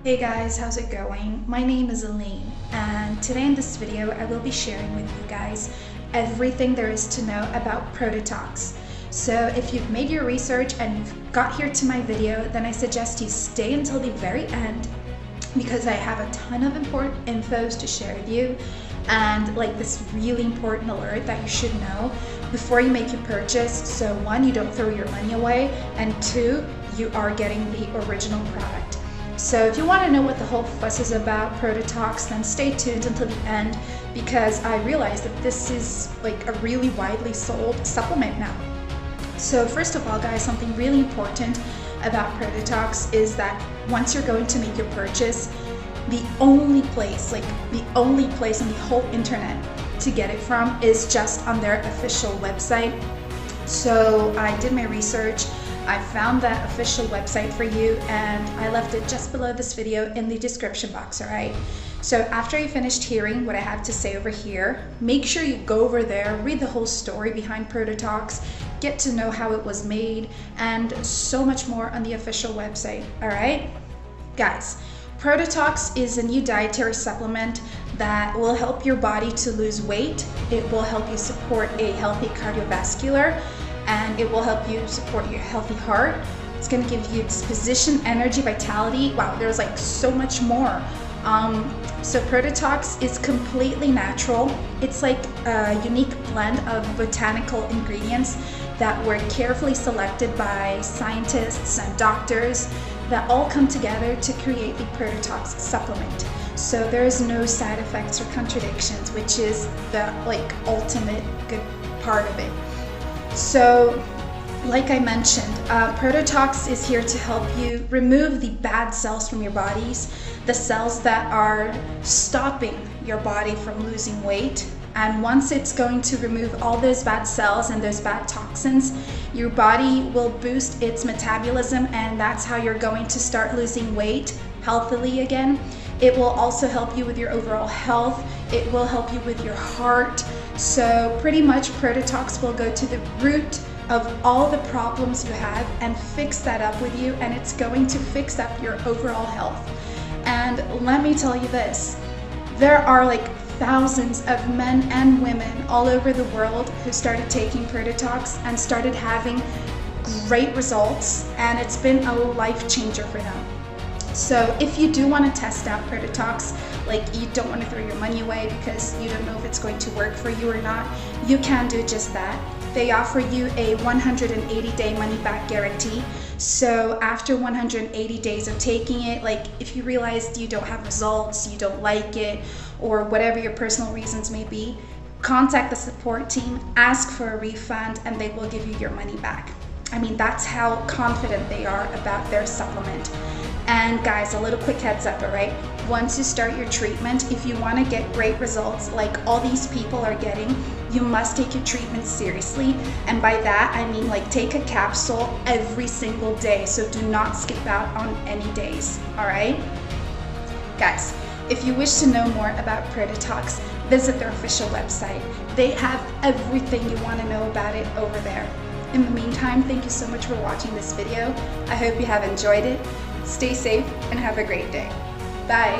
Hey guys, how's it going? My name is Aline, and today in this video I will be sharing with you guys everything there is to know about Protetox. So if you've made your research and you've got here to my video, then I suggest you stay until the very end because I have a ton of important infos to share with you and like this really important alert that you should know before you make your purchase. So one, you don't throw your money away, and two, you are getting the original product. So if you want to know what the whole fuss is about Protetox, then stay tuned until the end because I realized that this is like a really widely sold supplement now. So first of all, guys, something really important about Protetox is that once you're going to make your purchase, the only place on the whole internet to get it from is just on their official website. So I did my research. I found that official website for you and I left it just below this video in the description box, alright? So after you finished hearing what I have to say over here, make sure you go over there, read the whole story behind Protetox, get to know how it was made, and so much more on the official website, alright? Guys, Protetox is a new dietary supplement that will help your body to lose weight. It will help you support a healthy cardiovascular, and it will help you support your healthy heart. It's going to give you disposition, energy, vitality. Wow, there's like so much more. So Protetox is completely natural. It's like a unique blend of botanical ingredients that were carefully selected by scientists and doctors that all come together to create the Protetox supplement. So there's no side effects or contradictions, which is the like ultimate good part of it. So, like I mentioned, Protetox is here to help you remove the bad cells from your bodies, the cells that are stopping your body from losing weight. And once it's going to remove all those bad cells and those bad toxins, your body will boost its metabolism, and that's how you're going to start losing weight healthily again. It will also help you with your overall health. It will help you with your heart. So pretty much Protetox will go to the root of all the problems you have and fix that up with you, and it's going to fix up your overall health. And let me tell you this, there are like thousands of men and women all over the world who started taking Protetox and started having great results, and it's been a life changer for them. So if you do want to test out Protetox, like you don't want to throw your money away because you don't know if it's going to work for you or not, you can do just that. They offer you a 180-day money-back guarantee. So after 180 days of taking it, like if you realize you don't have results, you don't like it, or whatever your personal reasons may be, contact the support team, ask for a refund, and they will give you your money back. I mean, that's how confident they are about their supplement. And guys, a little quick heads up, alright? Once you start your treatment, if you want to get great results like all these people are getting, you must take your treatment seriously. And by that, I mean like take a capsule every single day. So do not skip out on any days, alright? Guys, if you wish to know more about Protetox, visit their official website. They have everything you want to know about it over there. In the meantime, thank you so much for watching this video. I hope you have enjoyed it. Stay safe and have a great day. Bye.